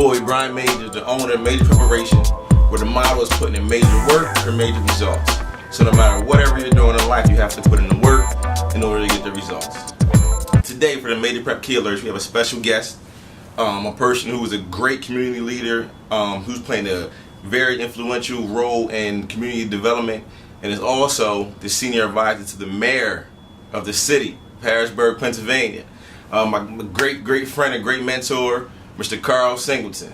boy, Brian Majors, the owner of Major Preparation, where the motto is putting in major work for major results. So no matter whatever you're doing in life, you have to put in the work in order to get the results. Today, for the Major Prep Key Alerts, we have a special guest, a person who is a great community leader, who's playing a very influential role in community development, and is also the senior advisor to the mayor of the city, Harrisburg, Pennsylvania. My great friend and great mentor, Mr. Carl Singleton.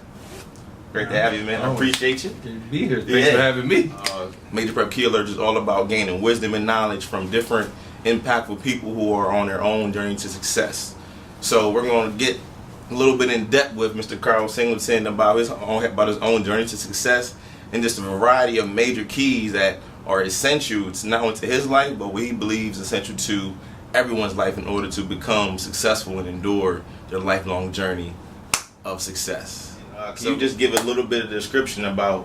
Great to have you, man. I appreciate you. Good to be here. Thanks for having me. Major Prep Key Alerts is all about gaining wisdom and knowledge from different impactful people who are on their own journey to success. So we're going to get a little bit in depth with Mr. Carl Singleton about his own journey to success and just a variety of major keys that are essential to not only to his life, but what he believes essential to everyone's life in order to become successful and endure their lifelong journey of success. Can you just give a little bit of description about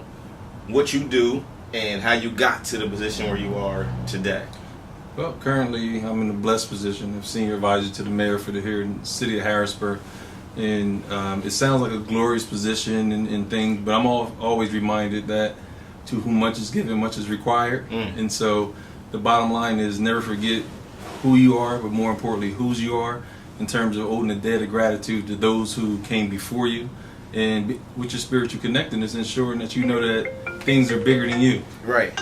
what you do and how you got to the position where you are today? Well, currently I'm in the blessed position of senior advisor to the mayor for here in the city of Harrisburg. And it sounds like a glorious position and things, but I'm always reminded that to whom much is given, much is required. And so the bottom line is never forget who you are, but more importantly, whose you are, in terms of owing a debt of gratitude to those who came before you, and with your spiritual connectedness, ensuring that you know that things are bigger than you. Right.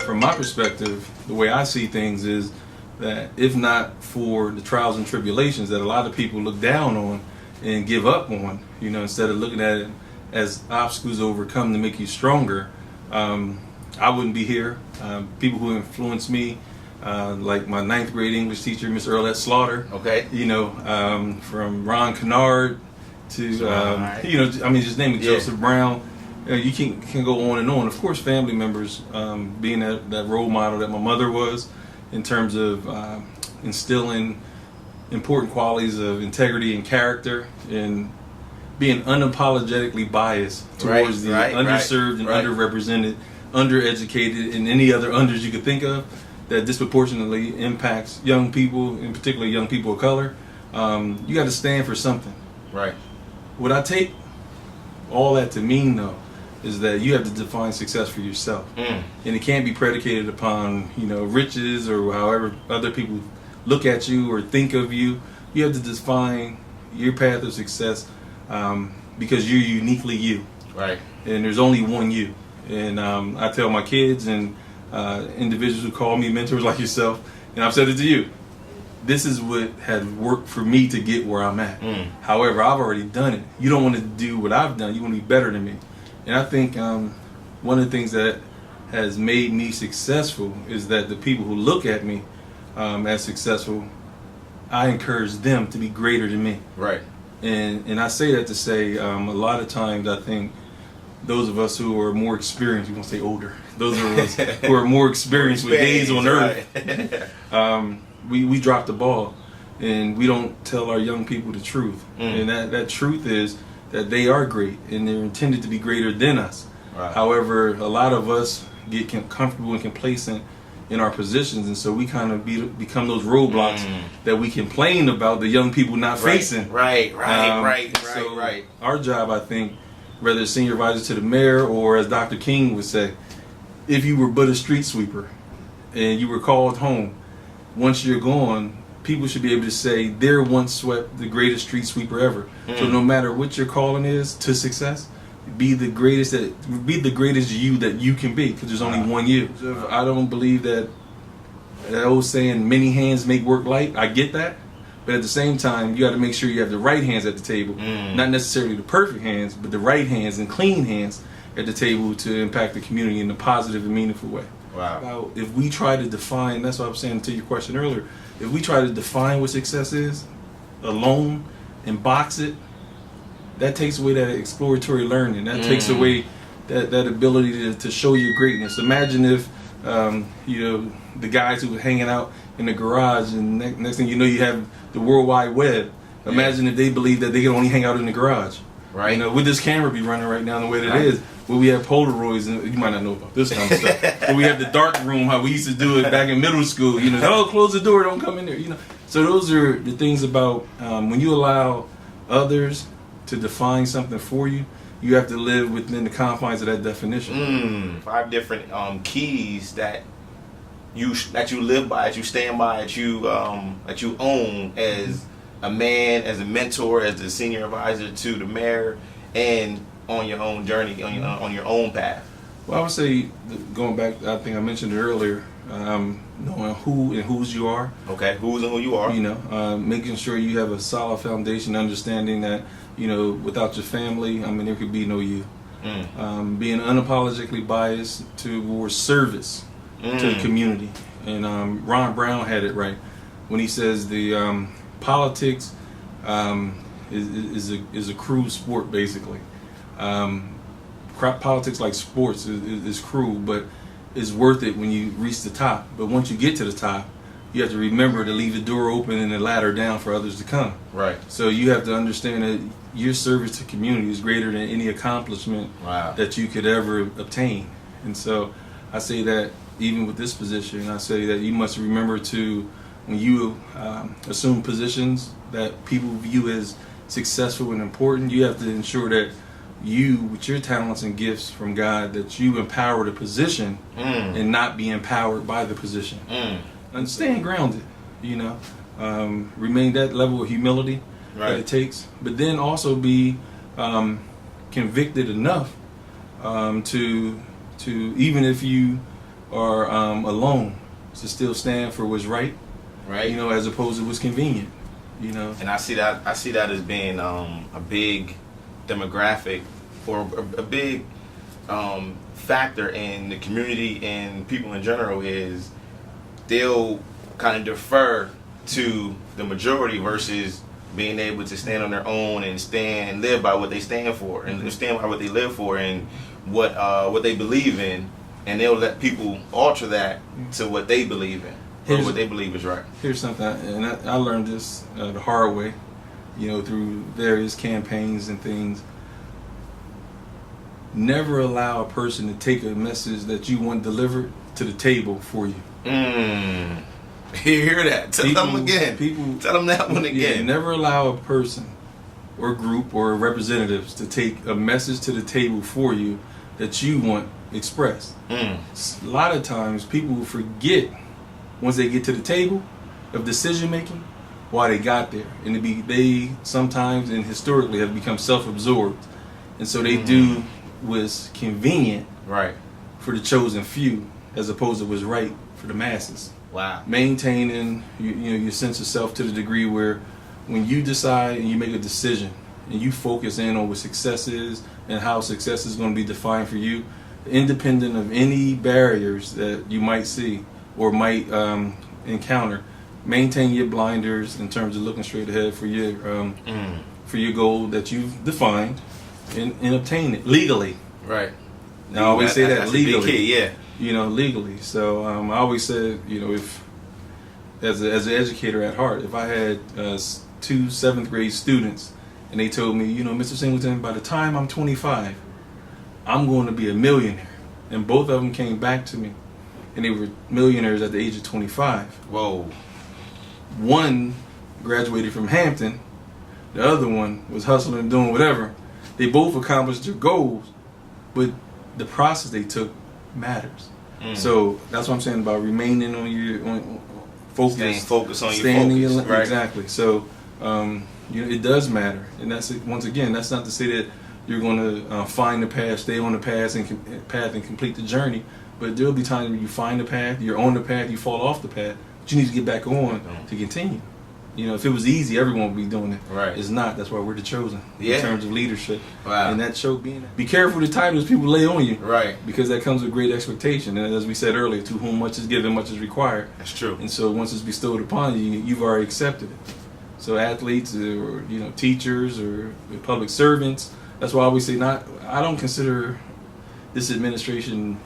From my perspective, the way I see things is that if not for the trials and tribulations that a lot of people look down on and give up on, instead of looking at it as obstacles to overcome to make you stronger, I wouldn't be here. People who influenced me, like my 9th grade English teacher, Miss Earlette Slaughter. Okay. From Ron Kennard to, just name it, Joseph Brown. You can go on and on. Of course, family members, being that role model that my mother was, in terms of instilling important qualities of integrity and character, and being unapologetically biased towards the underserved and underrepresented, undereducated, and any other unders you could think of that disproportionately impacts young people, in particular young people of color. You got to stand for something. Right. What I take all that to mean, though, is that you have to define success for yourself, and it can't be predicated upon riches or however other people look at you or think of you. You have to define your path of success because you're uniquely you. Right. And there's only one you. And I tell my kids and individuals who call me mentors like yourself, and I've said it to you, this is what has worked for me to get where I'm at. However, I've already done it. You don't want to do what I've done. You want to be better than me. And I think one of the things that has made me successful is that the people who look at me as successful, I encourage them to be greater than me. Right. And I say that to say a lot of times I think those of us who are more experienced, we won't say older, those of us who are more experienced with days on earth, we drop the ball and we don't tell our young people the truth. And that truth is that they are great and they're intended to be greater than us. Right. However, a lot of us get comfortable and complacent in our positions, and so we kind of become those roadblocks that we complain about the young people not facing. Right. Our job, I think, whether it's senior advisor to the mayor or, as Dr. King would say, if you were but a street sweeper and you were called home, once you're gone, people should be able to say they're once swept the greatest street sweeper ever. So no matter what your calling is to success, be the greatest you that you can be, because there's only one you. I don't believe that old saying many hands make work light. I get that, but at the same time you got to make sure you have the right hands at the table, not necessarily the perfect hands, but the right hands and clean hands at the table to impact the community in a positive and meaningful way. Wow. Now, if we try to define, that's what I was saying to your question earlier, if we try to define what success is alone and box it, that takes away that exploratory learning. That takes away that ability to show your greatness. Imagine if the guys who were hanging out in the garage, and next thing you know, you have the World Wide Web. Imagine if they believed that they could only hang out in the garage. Right. Would this camera be running right now the way that it is? Where we have Polaroids, and you might not know about this kind of stuff. But we have the dark room, how we used to do it back in middle school. Oh, close the door, don't come in there. So those are the things about when you allow others to define something for you, you have to live within the confines of that definition. 5 different keys that you live by, that you stand by, that you own as a man, as a mentor, as the senior advisor to the mayor, and on your own journey, on your own path. Well, I would say, going back, I think I mentioned it earlier, knowing who and whose you are. Okay, who's and who you are. Making sure you have a solid foundation, understanding that, without your family, there could be no you. Being unapologetically biased towards service to the community. And Ron Brown had it right when he says the politics is a crude sport, basically. Politics, like sports, is cruel, but it's worth it when you reach the top. But once you get to the top, you have to remember to leave the door open and the ladder down for others to come. Right. So you have to understand that your service to community is greater than any accomplishment that you could ever obtain. And so I say that even with this position, I say that you must remember to, when you assume positions that people view as successful and important, you have to ensure that you, with your talents and gifts from God, that you empower the position and not be empowered by the position. And staying grounded, remain that level of humility that it takes, but then also be convicted enough to even if you are alone, to still stand for what's right, as opposed to what's convenient, And I see that as being a big demographic or a big factor in the community and people in general, is they'll kind of defer to the majority versus being able to stand on their own and live by what they stand for, and stand by what they live for, and what they believe in, and they'll let people alter that to what they believe in, or what they believe is right. Here's something, and I learned this the hard way, through various campaigns and things. Never allow a person to take a message that you want delivered to the table for you. You hear that? Tell them again. Tell them that one again. Yeah, never allow a person or group or representatives to take a message to the table for you that you want expressed. A lot of times people will forget, once they get to the table of decision making, why they got there. And they sometimes and historically have become self-absorbed. And so they do what's convenient for the chosen few, as opposed to what's right for the masses. Wow. Maintaining your sense of self to the degree where, when you decide and you make a decision and you focus in on what success is and how success is going to be defined for you, independent of any barriers that you might see or might encounter, maintain your blinders in terms of looking straight ahead for your goal that you've defined, and obtain it legally. Right. Now, I always say that legally. A big key, yeah. Legally. So I always said, if as an educator at heart, if I had 2 7th grade students and they told me, Mr. Singleton, by the time I'm 25, I'm going to be a millionaire, and both of them came back to me and they were millionaires at the age of 25. Whoa. One graduated from Hampton, the other one was hustling and doing whatever. They both accomplished their goals, but the process they took matters. So that's what I'm saying about remaining on your focus. Staying focused on your focus. Right. Exactly. So it does matter, and that's once again, that's not to say that you're going to find the path, stay on the path and complete the journey. But there'll be times when you find the path, you're on the path, you fall off the path, but you need to get back on to continue. If it was easy, everyone would be doing it. Right. It's not. That's why we're the chosen in terms of leadership. Wow. And that show being, be careful of the titles people lay on you. Right. Because that comes with great expectation. And as we said earlier, to whom much is given, much is required. That's true. And so once it's bestowed upon you, you've already accepted it. So athletes or teachers or public servants, that's why I always say I don't consider this administration,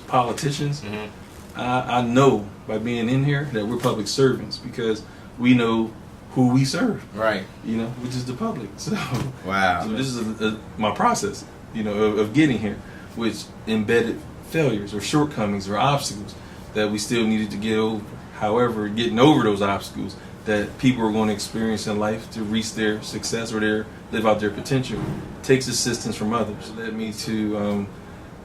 politicians. I know by being in here that we're public servants, because we know who we serve, right? Which is the public. So wow. So this is my process, of getting here, which embedded failures or shortcomings or obstacles that we still needed to get over. However, getting over those obstacles that people are going to experience in life to reach their success or live out their potential takes assistance from others. It led me to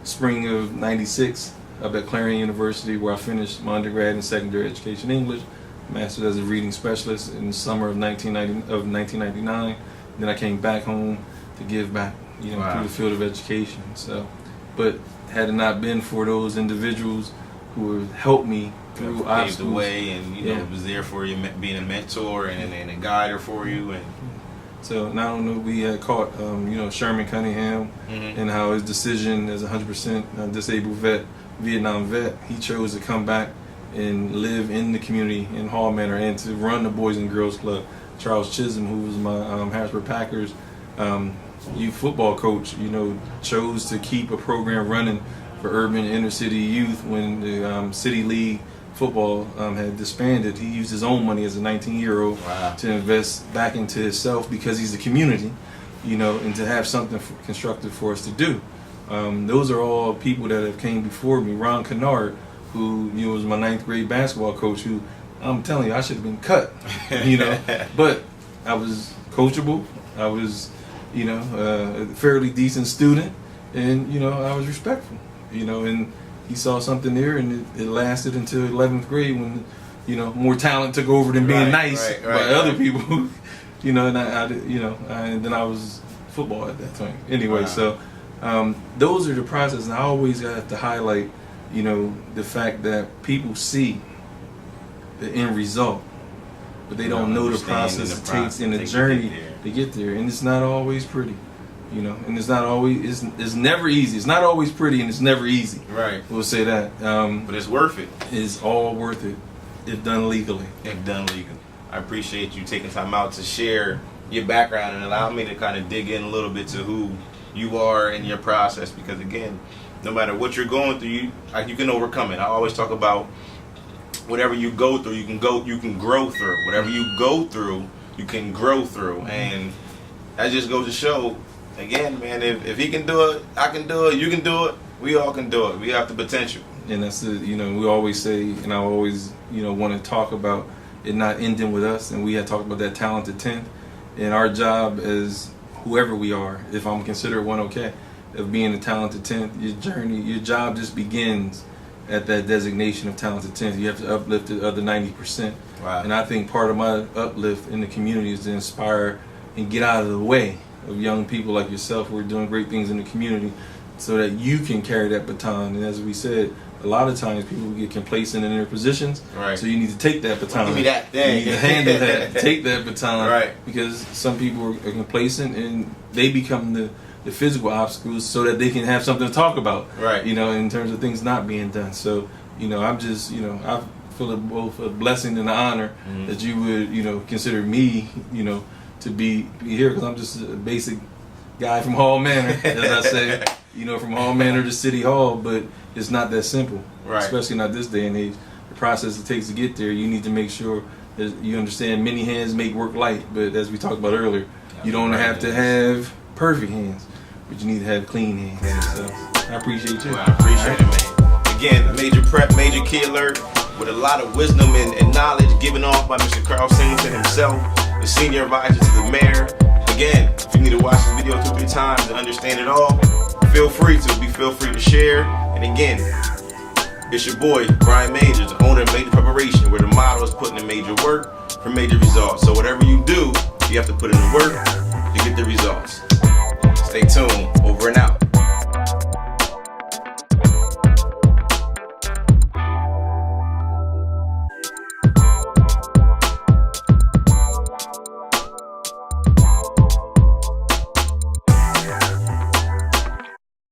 spring of '96 up at Clarion University, where I finished my undergrad in secondary education English, master's as a reading specialist in the summer of 1999. Then I came back home to give back, through the field of education. So, but had it not been for those individuals who have helped me through paved the way, and was there for you, being a mentor and a guider for you. And so not only we had caught Sherman Cunningham and how his decision as a 100% disabled vet, Vietnam vet, he chose to come back and live in the community in Hall Manor and to run the Boys and Girls Club. Charles Chisholm, who was my Harrisburg Packers youth football coach, chose to keep a program running for urban inner city youth when the City League football had disbanded. He used his own money as a 19-year-old to invest back into himself because he's a community, and to have something constructive for us to do. Those are all people that have came before me. Ron Kennard, who was my 9th grade basketball coach, who I'm telling you, I should have been cut, but I was coachable. I was, a fairly decent student, and I was respectful, and he saw something there, and it lasted until 11th grade when, more talent took over than being nice by other people, and and then I was football at that time. Anyway, so those are the processes, and I always have to highlight, the fact that people see the end result, but they don't know the process it takes in the journey to get there, and it's not always pretty. And it's not always, it's never easy. It's not always pretty, and it's never easy. Right. We'll say that. But it's worth it. It's all worth it if done legally. If done legally. I appreciate you taking time out to share your background and allow me to kind of dig in a little bit to who you are and your process, because again, no matter what you're going through, you can overcome it. I always talk about whatever you go through, you can grow through. Whatever you go through, you can grow through. And that just goes to show, again, man, if he can do it, I can do it, you can do it, we all can do it. We have the potential. And that's we always say, and I always, want to talk about it not ending with us. And we had talked about that talented 10th. And our job as whoever we are, if I'm considered one, okay, of being a talented 10th, your job just begins at that designation of talented 10th. You have to uplift the other 90%. Wow. And I think part of my uplift in the community is to inspire and get out of the way of young people like yourself who are doing great things in the community, so that you can carry that baton. And as we said, a lot of times people get complacent in their positions, right. So you need to take that baton. Give me that thing. You need to handle that, take that baton, right. Because some people are complacent and they become the physical obstacles so that they can have something to talk about, right. In terms of things not being done. So, I'm just, I feel it both a blessing and an honor that you would, consider me, to be here, because I'm just a basic guy from Hall Manor, as I say, from Hall Manor to City Hall, but it's not that simple, right. Especially not this day and age. The process it takes to get there, you need to make sure that you understand many hands make work light, but as we talked about earlier, you don't have to have perfect hands, but you need to have clean hands. So I appreciate you. Well, I appreciate it, man. Again, major prep, major key alert, with a lot of wisdom and knowledge given off by Mr. Carl Singleton himself, the senior advisor to the mayor. Again, if you need to watch this video 2-3 times to understand it all, feel free to share. And again, it's your boy, Brian Majors, the owner of Major Preparation, where the motto is putting in major work for major results. So whatever you do, you have to put in the work to get the results. Stay tuned. Over and out.